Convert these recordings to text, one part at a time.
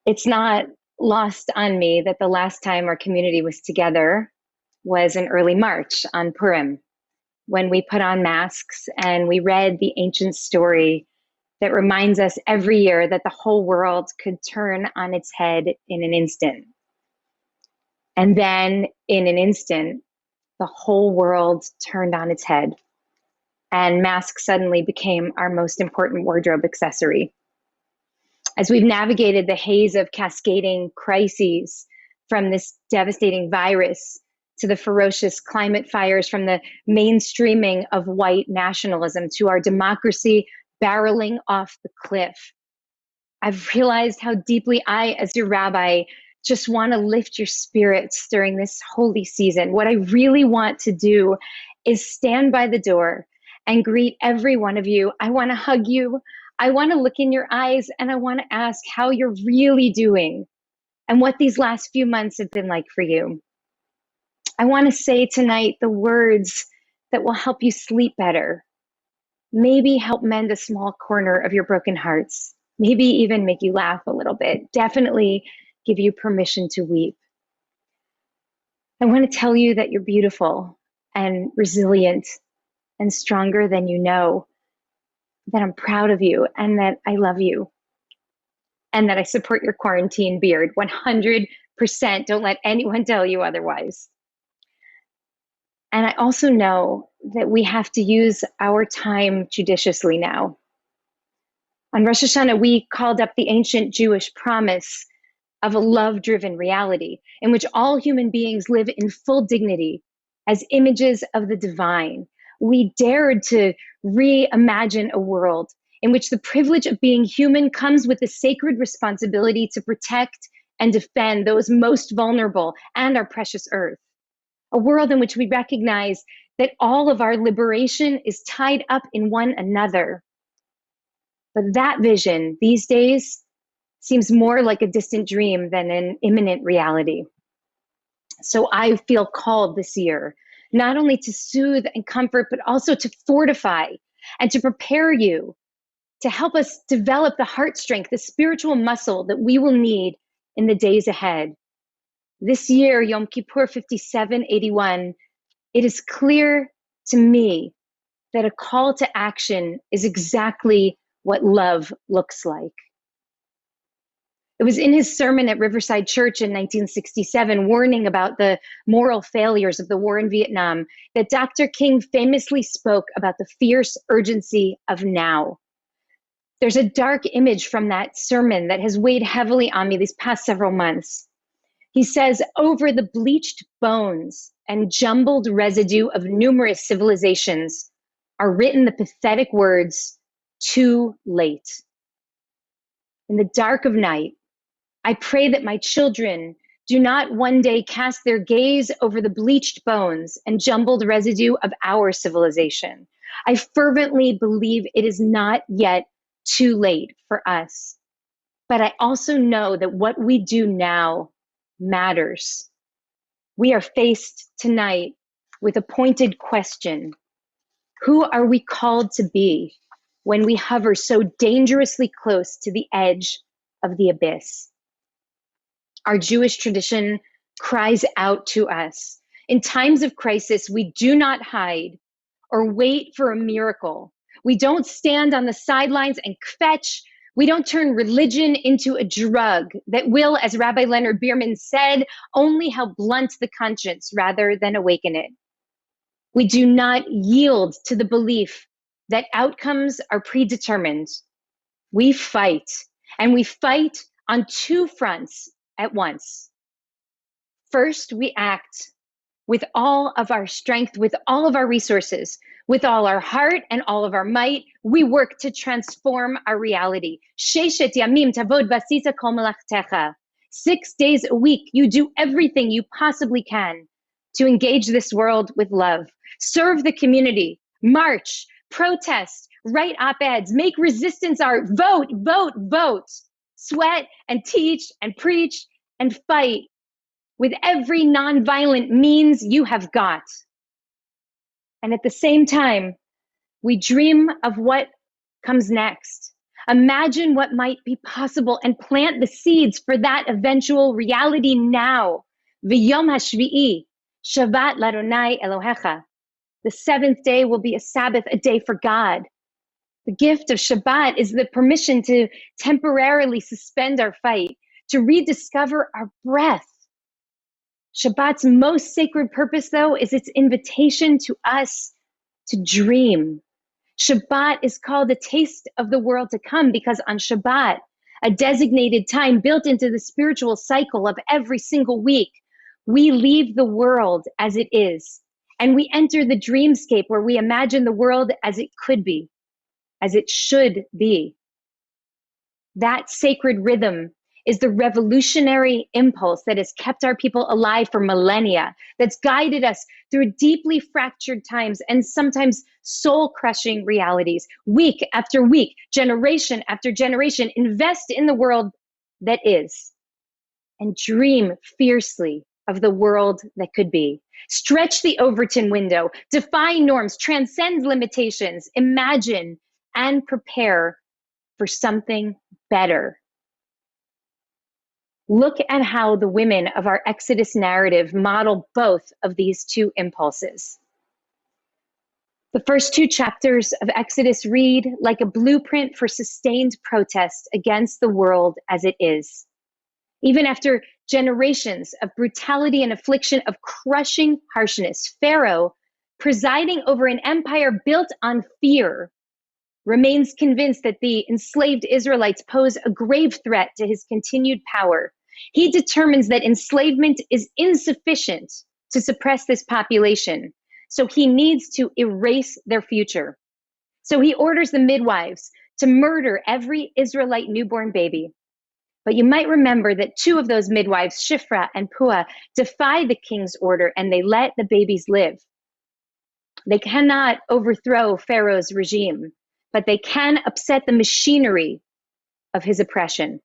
It's not lost on me that the last time our community was together was in early March on Purim, when we put on masks and we read the ancient story that reminds us every year that the whole world could turn on its head in an instant. And then in an instant, the whole world turned on its head, and masks suddenly became our most important wardrobe accessory. As we've navigated the haze of cascading crises, from this devastating virus to the ferocious climate fires, from the mainstreaming of white nationalism to our democracy barreling off the cliff, I've realized how deeply I, as your rabbi, just want to lift your spirits during this holy season. What I really want to do is stand by the door and greet every one of you. I want to hug you. I want to look in your eyes, and I want to ask how you're really doing and what these last few months have been like for you. I want to say tonight the words that will help you sleep better, maybe help mend a small corner of your broken hearts, maybe even make you laugh a little bit, definitely give you permission to weep. I want to tell you that you're beautiful and resilient and stronger than you know, that I'm proud of you and that I love you and that I support your quarantine beard 100%. Don't let anyone tell you otherwise. And I also know that we have to use our time judiciously now. On Rosh Hashanah, we called up the ancient Jewish promise of a love-driven reality in which all human beings live in full dignity as images of the divine. We dared to reimagine a world in which the privilege of being human comes with the sacred responsibility to protect and defend those most vulnerable and our precious earth. A world in which we recognize that all of our liberation is tied up in one another. But that vision these days seems more like a distant dream than an imminent reality. So I feel called this year, not only to soothe and comfort, but also to fortify and to prepare you, to help us develop the heart strength, the spiritual muscle that we will need in the days ahead. This year, Yom Kippur 5781, it is clear to me that a call to action is exactly what love looks like. It was in his sermon at Riverside Church in 1967, warning about the moral failures of the war in Vietnam, that Dr. King famously spoke about the fierce urgency of now. There's a dark image from that sermon that has weighed heavily on me these past several months. He says, over the bleached bones and jumbled residue of numerous civilizations are written the pathetic words, too late. In the dark of night, I pray that my children do not one day cast their gaze over the bleached bones and jumbled residue of our civilization. I fervently believe it is not yet too late for us. But I also know that what we do now matters. We are faced tonight with a pointed question. Who are we called to be when we hover so dangerously close to the edge of the abyss? Our Jewish tradition cries out to us. In times of crisis, we do not hide or wait for a miracle. We don't stand on the sidelines and kvetch. We don't turn religion into a drug that will, as Rabbi Leonard Bierman said, only help blunt the conscience rather than awaken it. We do not yield to the belief that outcomes are predetermined. We fight, and we fight on two fronts at once. First, we act with all of our strength, with all of our resources, with all our heart and all of our might. We work to transform our reality. Sheshet yamim tavod vasita kol melachtecha. 6 days a week, you do everything you possibly can to engage this world with love. Serve the community, march, protest, write op-eds, make resistance art, vote, vote, vote, sweat and teach and preach and fight with every nonviolent means you have got. And at the same time, we dream of what comes next, Imagine what might be possible and plant the seeds for that eventual reality now. V'yom hashvi'i, Shabbat l'Adonai Elohecha. The seventh day will be a Sabbath, a day for God. The gift of Shabbat is the permission to temporarily suspend our fight, to rediscover our breath. Shabbat's most sacred purpose, though, is its invitation to us to dream. Shabbat is called a taste of the world to come because on Shabbat, a designated time built into the spiritual cycle of every single week, we leave the world as it is, and we enter the dreamscape where we imagine the world as it could be, as it should be. That sacred rhythm is the revolutionary impulse that has kept our people alive for millennia, that's guided us through deeply fractured times and sometimes soul-crushing realities. Week after week, generation after generation, invest in the world that is and dream fiercely of the world that could be. Stretch the Overton window, defy norms, transcend limitations, imagine and prepare for something better. Look at how the women of our Exodus narrative model both of these two impulses. The first two chapters of Exodus read like a blueprint for sustained protest against the world as it is. Even after generations of brutality and affliction, of crushing harshness, Pharaoh, presiding over an empire built on fear, remains convinced that the enslaved Israelites pose a grave threat to his continued power. He determines that enslavement is insufficient to suppress this population, so he needs to erase their future. So he orders the midwives to murder every Israelite newborn baby. But you might remember that two of those midwives, Shifra and Puah, defy the king's order and they let the babies live. They cannot overthrow Pharaoh's regime, but they can upset the machinery of his oppression.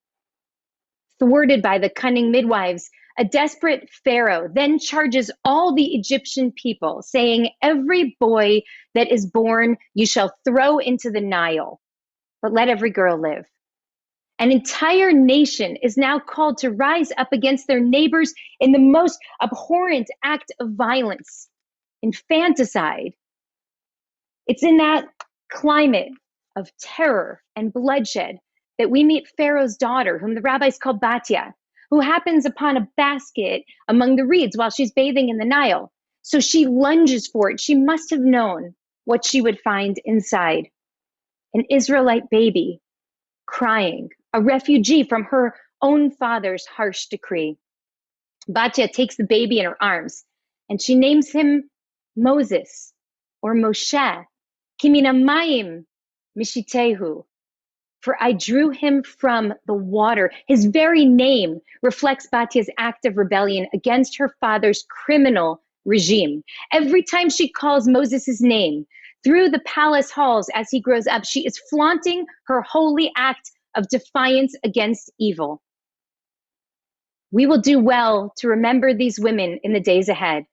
Thwarted by the cunning midwives, a desperate Pharaoh then charges all the Egyptian people, saying, "Every boy that is born you shall throw into the Nile, but let every girl live." An entire nation is now called to rise up against their neighbors in the most abhorrent act of violence, infanticide. It's in that climate of terror and bloodshed that we meet Pharaoh's daughter, whom the rabbis call Batya, who happens upon a basket among the reeds while she's bathing in the Nile. So she lunges for it. She must have known what she would find inside. An Israelite baby crying, a refugee from her own father's harsh decree. Batya takes the baby in her arms and she names him Moses or Moshe, Kiminamayim Mishitehu, for I drew him from the water. His very name reflects Batya's act of rebellion against her father's criminal regime. Every time she calls Moses' name through the palace halls as he grows up, she is flaunting her holy act of defiance against evil. We will do well to remember these women in the days ahead.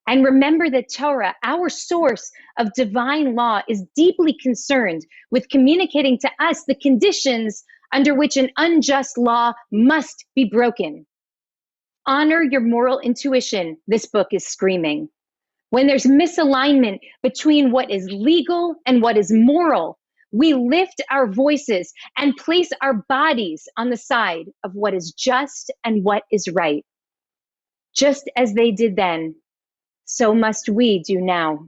And remember that Torah, our source of divine law, is deeply concerned with communicating to us the conditions under which an unjust law must be broken. Honor your moral intuition, this book is screaming. When there's misalignment between what is legal and what is moral, we lift our voices and place our bodies on the side of what is just and what is right. Just as they did then, so must we do now.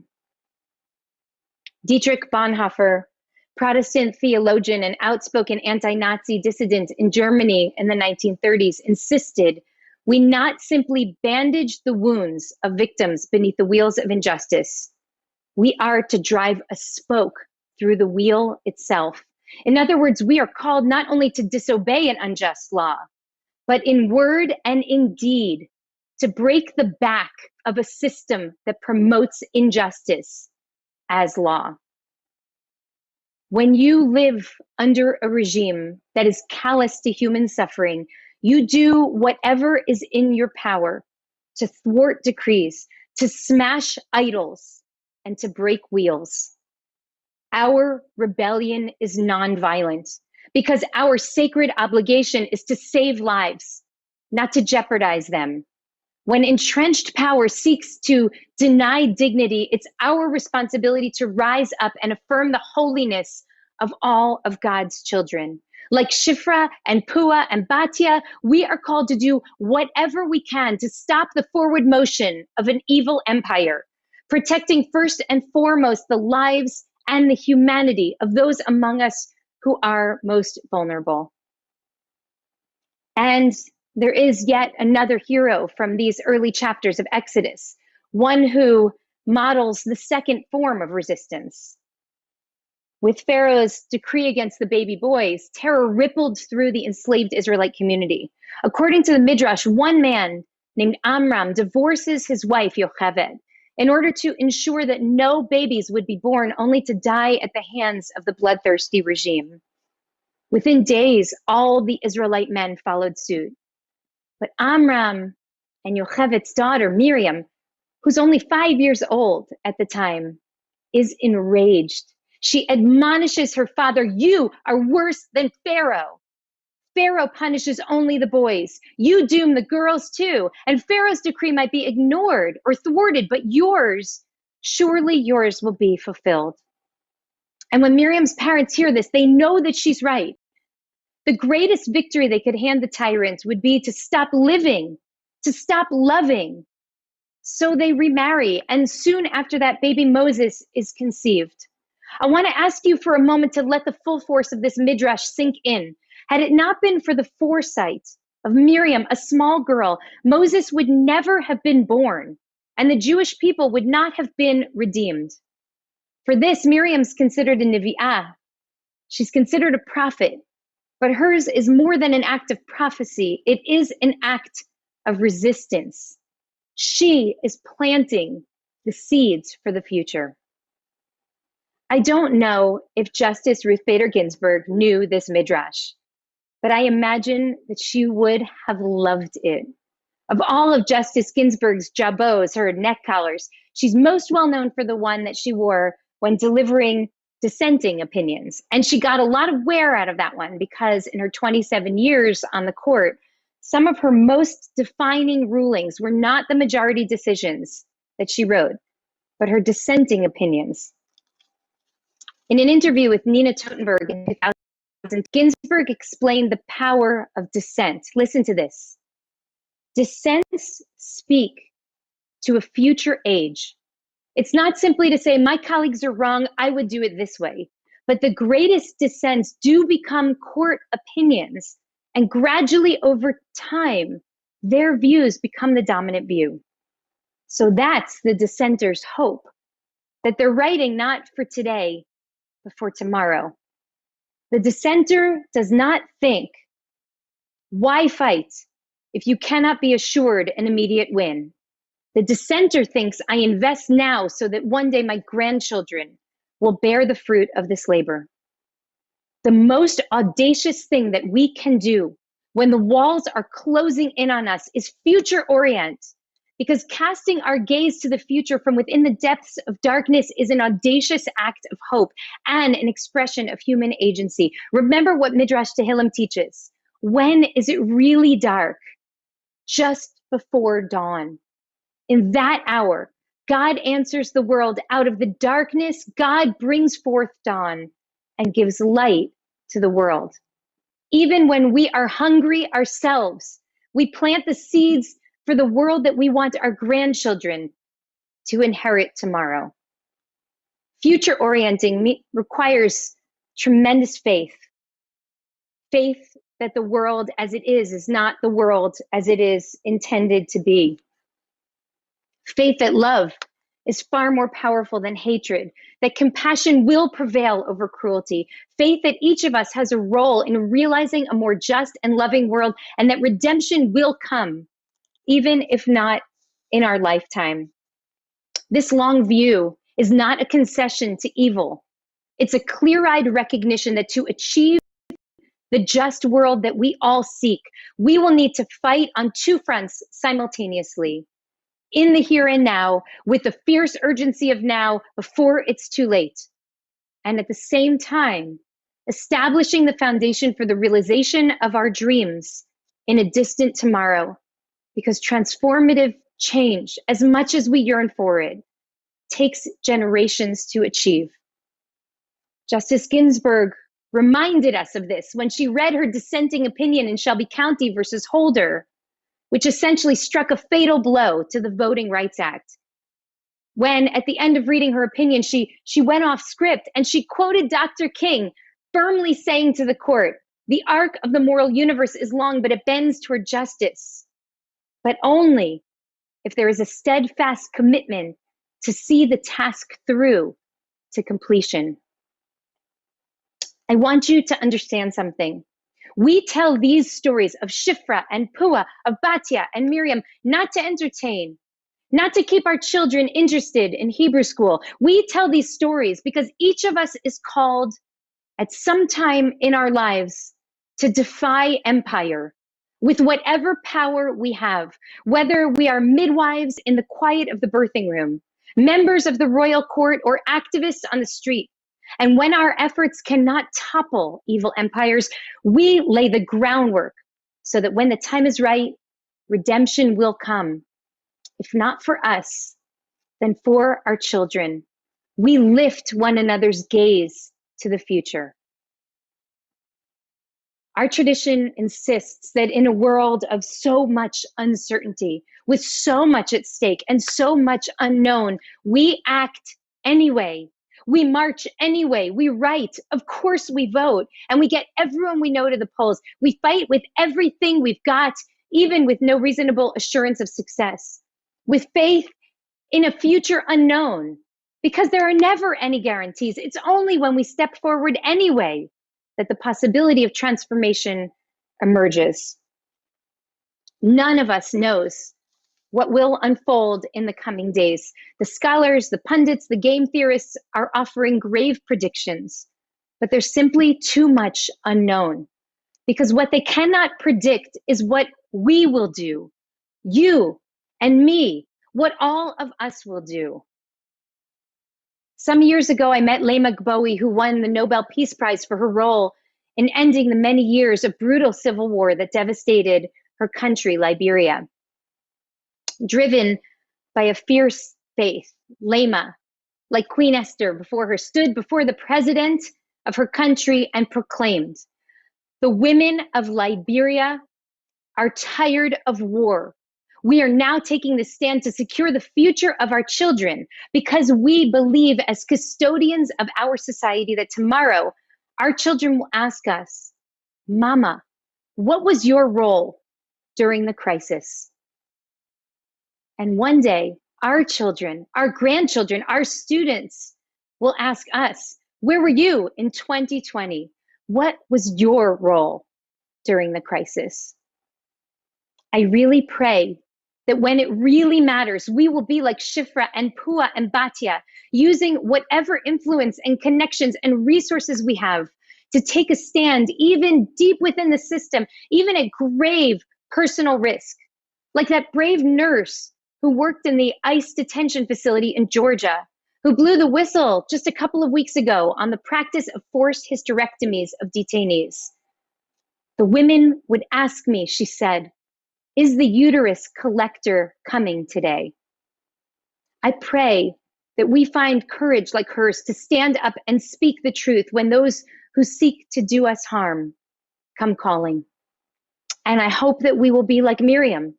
Dietrich Bonhoeffer, Protestant theologian and outspoken anti-Nazi dissident in Germany in the 1930s, insisted we not simply bandage the wounds of victims beneath the wheels of injustice. We are to drive a spoke through the wheel itself. In other words, we are called not only to disobey an unjust law, but in word and in deed, to break the back of a system that promotes injustice as law. When you live under a regime that is callous to human suffering, you do whatever is in your power to thwart decrees, to smash idols, and to break wheels. Our rebellion is nonviolent because our sacred obligation is to save lives, not to jeopardize them. When entrenched power seeks to deny dignity, it's our responsibility to rise up and affirm the holiness of all of God's children. Like Shifra and Pua and Batya, we are called to do whatever we can to stop the forward motion of an evil empire, protecting first and foremost the lives and the humanity of those among us who are most vulnerable. And there is yet another hero from these early chapters of Exodus, one who models the second form of resistance. With Pharaoh's decree against the baby boys, terror rippled through the enslaved Israelite community. According to the Midrash, one man named Amram divorces his wife, Yocheved, in order to ensure that no babies would be born, only to die at the hands of the bloodthirsty regime. Within days, all the Israelite men followed suit. But Amram and Yocheved's daughter, Miriam, who's only 5 years old at the time, is enraged. She admonishes her father, "You are worse than Pharaoh. Pharaoh punishes only the boys. You doom the girls too. And Pharaoh's decree might be ignored or thwarted, but yours, surely yours will be fulfilled." And when Miriam's parents hear this, they know that she's right. The greatest victory they could hand the tyrant would be to stop living, to stop loving. So they remarry, and soon after that, baby Moses is conceived. I want to ask you for a moment to let the full force of this midrash sink in. Had it not been for the foresight of Miriam, a small girl, Moses would never have been born, and the Jewish people would not have been redeemed. For this, Miriam's considered a nevi'ah. She's considered a prophet, but hers is more than an act of prophecy. It is an act of resistance. She is planting the seeds for the future. I don't know if Justice Ruth Bader Ginsburg knew this midrash, but I imagine that she would have loved it. Of all of Justice Ginsburg's jabots, her neck collars, she's most well known for the one that she wore when delivering dissenting opinions. And she got a lot of wear out of that one because in her 27 years on the court, some of her most defining rulings were not the majority decisions that she wrote, but her dissenting opinions. In an interview with Nina Totenberg in 2000, Ginsburg explained the power of dissent. Listen to this. Dissents speak to a future age. It's not simply to say, my colleagues are wrong, I would do it this way. But the greatest dissents do become court opinions, and gradually over time, their views become the dominant view. So that's the dissenter's hope, that they're writing not for today, but for tomorrow. The dissenter does not think, why fight if you cannot be assured an immediate win? The dissenter thinks, I invest now so that one day my grandchildren will bear the fruit of this labor. The most audacious thing that we can do when the walls are closing in on us is future orient, because casting our gaze to the future from within the depths of darkness is an audacious act of hope and an expression of human agency. Remember what Midrash Tehillim teaches. When is it really dark? Just before dawn. In that hour, God answers the world. Out of the darkness, God brings forth dawn and gives light to the world. Even when we are hungry ourselves, we plant the seeds for the world that we want our grandchildren to inherit tomorrow. Future orienting requires tremendous faith. Faith that the world as it is not the world as it is intended to be. Faith that love is far more powerful than hatred, that compassion will prevail over cruelty. Faith that each of us has a role in realizing a more just and loving world, and that redemption will come, even if not in our lifetime. This long view is not a concession to evil. It's a clear-eyed recognition that to achieve the just world that we all seek, we will need to fight on two fronts simultaneously. In the here and now, with the fierce urgency of now, before it's too late. and at the same time, establishing the foundation for the realization of our dreams in a distant tomorrow. Because transformative change, as much as we yearn for it, takes generations to achieve. Justice Ginsburg reminded us of this when she read her dissenting opinion in Shelby County versus Holder, which essentially struck a fatal blow to the Voting Rights Act. When at the end of reading her opinion, she went off script and she quoted Dr. King, firmly saying to the court, "The arc of the moral universe is long, but it bends toward justice. But only if there is a steadfast commitment to see the task through to completion." I want you to understand something. We tell these stories of Shifra and Pua, of Batya and Miriam, not to entertain, not to keep our children interested in Hebrew school. We tell these stories because each of us is called at some time in our lives to defy empire with whatever power we have, whether we are midwives in the quiet of the birthing room, members of the royal court, or activists on the street. And when our efforts cannot topple evil empires, we lay the groundwork so that when the time is right, redemption will come. If not for us, then for our children. We lift one another's gaze to the future. Our tradition insists that in a world of so much uncertainty, with so much at stake and so much unknown, we act anyway. We march anyway. We write. Of course, we vote. And we get everyone we know to the polls. We fight with everything we've got, even with no reasonable assurance of success. With faith in a future unknown, because there are never any guarantees. It's only when we step forward anyway that the possibility of transformation emerges. None of us knows what will unfold in the coming days. The scholars, the pundits, the game theorists are offering grave predictions, but there's simply too much unknown, because what they cannot predict is what we will do, you and me, what all of us will do. Some years ago, I met Lema Gbowie, who won the Nobel Peace Prize for her role in ending the many years of brutal civil war that devastated her country, Liberia. Driven by a fierce faith, Lema, like Queen Esther before her, stood before the president of her country and proclaimed, "The women of Liberia are tired of war. We are now taking the stand to secure the future of our children because we believe as custodians of our society that tomorrow our children will ask us, 'Mama, what was your role during the crisis?' And one day, our children, our grandchildren, our students will ask us, 'Where were you in 2020? What was your role during the crisis?' I really pray that when it really matters, we will be like Shifra and Pua and Batya, using whatever influence and connections and resources we have to take a stand, even deep within the system, even at grave personal risk. Like that brave nurse who worked in the ICE detention facility in Georgia, who blew the whistle just a couple of weeks ago on the practice of forced hysterectomies of detainees. The women would ask me, she said, 'Is the uterus collector coming today?' I pray that we find courage like hers to stand up and speak the truth when those who seek to do us harm come calling. And I hope that we will be like Miriam,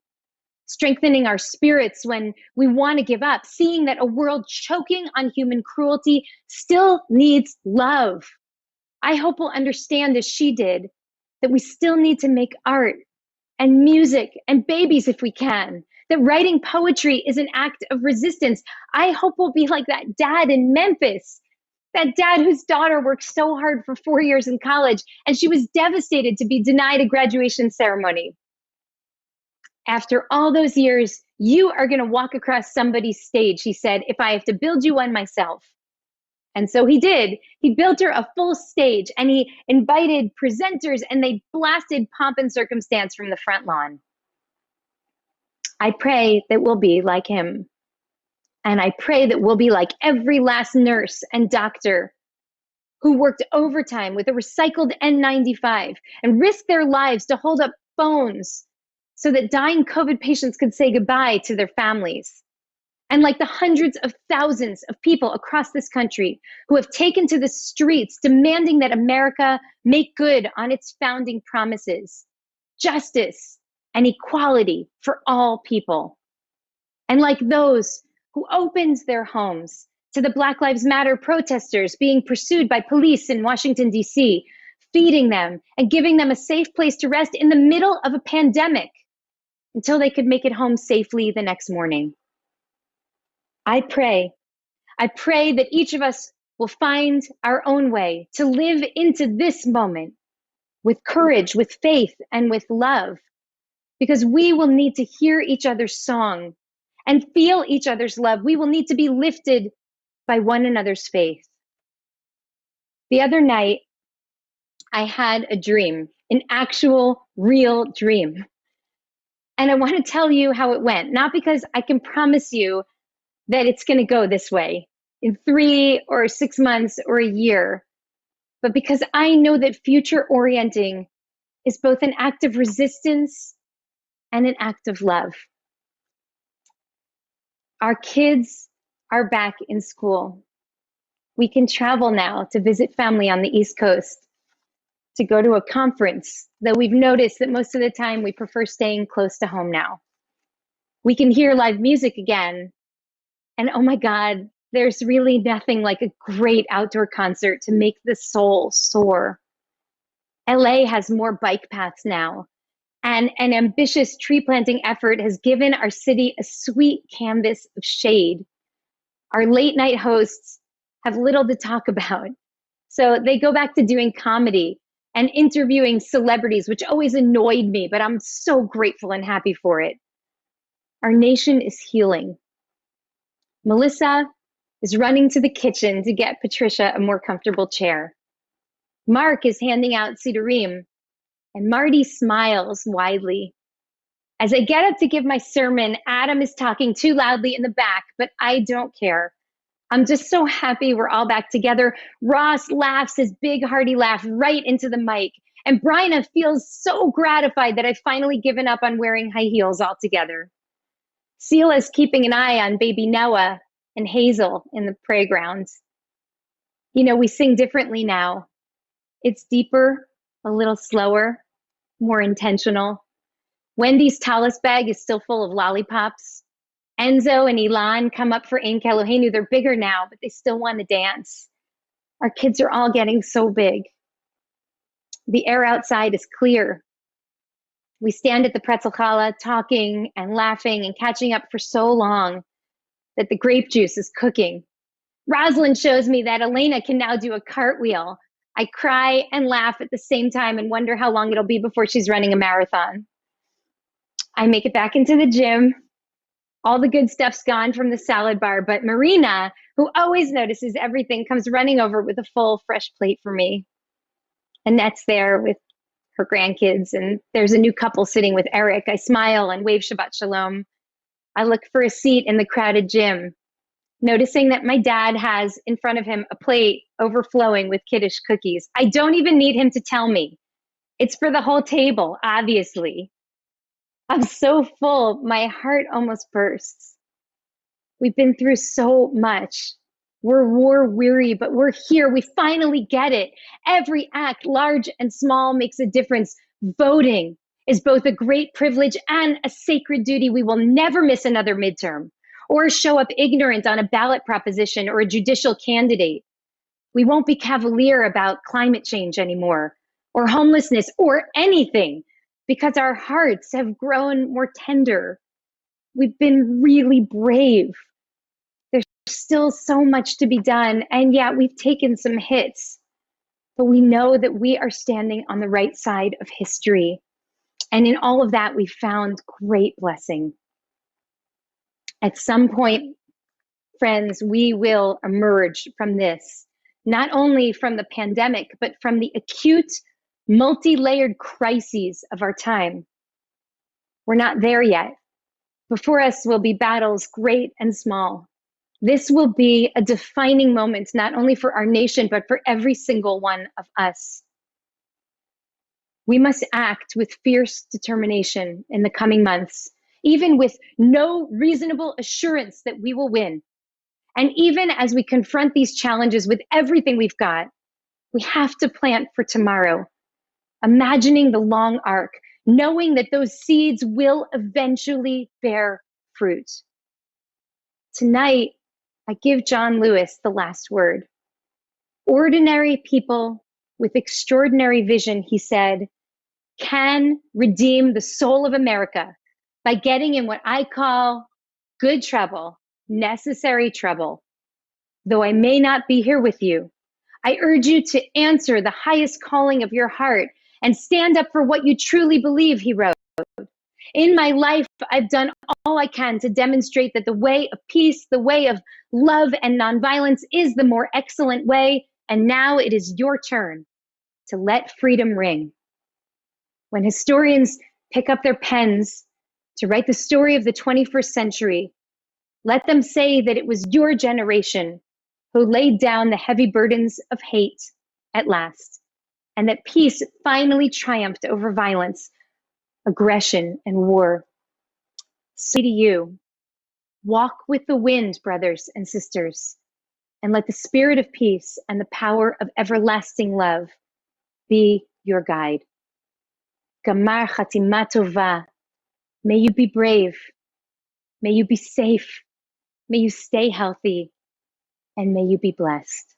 strengthening our spirits when we want to give up, seeing that a world choking on human cruelty still needs love. I hope we'll understand, as she did, that we still need to make art and music and babies if we can, that writing poetry is an act of resistance. I hope we'll be like that dad in Memphis, that dad whose daughter worked so hard for 4 years in college and she was devastated to be denied a graduation ceremony. After all those years, you are going to walk across somebody's stage, he said, if I have to build you one myself. And so he did. He built her a full stage and he invited presenters and they blasted pomp and circumstance from the front lawn. I pray that we'll be like him. And I pray that we'll be like every last nurse and doctor who worked overtime with a recycled N95 and risked their lives to hold up phones so that dying COVID patients could say goodbye to their families. And like the hundreds of thousands of people across this country who have taken to the streets demanding that America make good on its founding promises, justice and equality for all people. And like those who opened their homes to the Black Lives Matter protesters being pursued by police in Washington, D.C., feeding them and giving them a safe place to rest in the middle of a pandemic until they could make it home safely the next morning. I pray that each of us will find our own way to live into this moment with courage, with faith, and with love, because we will need to hear each other's song and feel each other's love. We will need to be lifted by one another's faith. The other night, I had a dream, an actual, real dream. And I want to tell you how it went, not because I can promise you that it's going to go this way in 3 or 6 months or a year, but because I know that future orienting is both an act of resistance and an act of love. Our kids are back in school. We can travel now to visit family on the East Coast, to go to a conference, though we've noticed that most of the time we prefer staying close to home now. We can hear live music again. And oh my God, there's really nothing like a great outdoor concert to make the soul soar. LA has more bike paths now, and an ambitious tree planting effort has given our city a sweet canvas of shade. Our late night hosts have little to talk about, so they go back to doing comedy and interviewing celebrities, which always annoyed me, but I'm so grateful and happy for it. Our nation is healing. Melissa is running to the kitchen to get Patricia a more comfortable chair. Mark is handing out Sidurim, and Marty smiles widely. As I get up to give my sermon, Adam is talking too loudly in the back, but I don't care. I'm just so happy we're all back together. Ross laughs his big hearty laugh right into the mic, and Bryna feels so gratified that I've finally given up on wearing high heels altogether. Sela's keeping an eye on baby Noah and Hazel in the playgrounds. You know, we sing differently now. It's deeper, a little slower, more intentional. Wendy's tallis bag is still full of lollipops. Enzo and Elan come up for Ein Kelohenu. They're bigger now, but they still want to dance. Our kids are all getting so big. The air outside is clear. We stand at the pretzel challah talking and laughing and catching up for so long that the grape juice is cooking. Rosalind shows me that Elena can now do a cartwheel. I cry and laugh at the same time and wonder how long it'll be before she's running a marathon. I make it back into the gym. All the good stuff's gone from the salad bar, but Marina, who always notices everything, comes running over with a full, fresh plate for me. Annette's there with her grandkids, and there's a new couple sitting with Eric. I smile and wave Shabbat Shalom. I look for a seat in the crowded gym, noticing that my dad has in front of him a plate overflowing with Kiddush cookies. I don't even need him to tell me. It's for the whole table, obviously. I'm so full, my heart almost bursts. We've been through so much. We're war weary, but we're here. We finally get it. Every act, large and small, makes a difference. Voting is both a great privilege and a sacred duty. We will never miss another midterm or show up ignorant on a ballot proposition or a judicial candidate. We won't be cavalier about climate change anymore, or homelessness, or anything, because our hearts have grown more tender. We've been really brave. There's still so much to be done, and yet we've taken some hits, but we know that we are standing on the right side of history. And in all of that, we found great blessing. At some point, friends, we will emerge from this, not only from the pandemic, but from the acute, multi-layered crises of our time. We're not there yet. Before us will be battles great and small, This will be a defining moment, not only for our nation, but for every single one of us. We must act with fierce determination in the coming months, even with no reasonable assurance that we will win. And even as we confront these challenges with everything we've got, we have to plant for tomorrow, imagining the long arc, knowing that those seeds will eventually bear fruit. Tonight, I give John Lewis the last word. Ordinary people with extraordinary vision, he said, can redeem the soul of America by getting in what I call good trouble, necessary trouble. Though I may not be here with you, I urge you to answer the highest calling of your heart and stand up for what you truly believe, he wrote. In my life, I've done all I can to demonstrate that the way of peace, the way of love and nonviolence is the more excellent way, and now it is your turn to let freedom ring. When historians pick up their pens to write the story of the 21st century, let them say that it was your generation who laid down the heavy burdens of hate at last, and that peace finally triumphed over violence, aggression, and war. Say to you, walk with the wind, brothers and sisters, and let the spirit of peace and the power of everlasting love be your guide. Gamar Chatima Tova. May you be brave. May you be safe. May you stay healthy. And may you be blessed.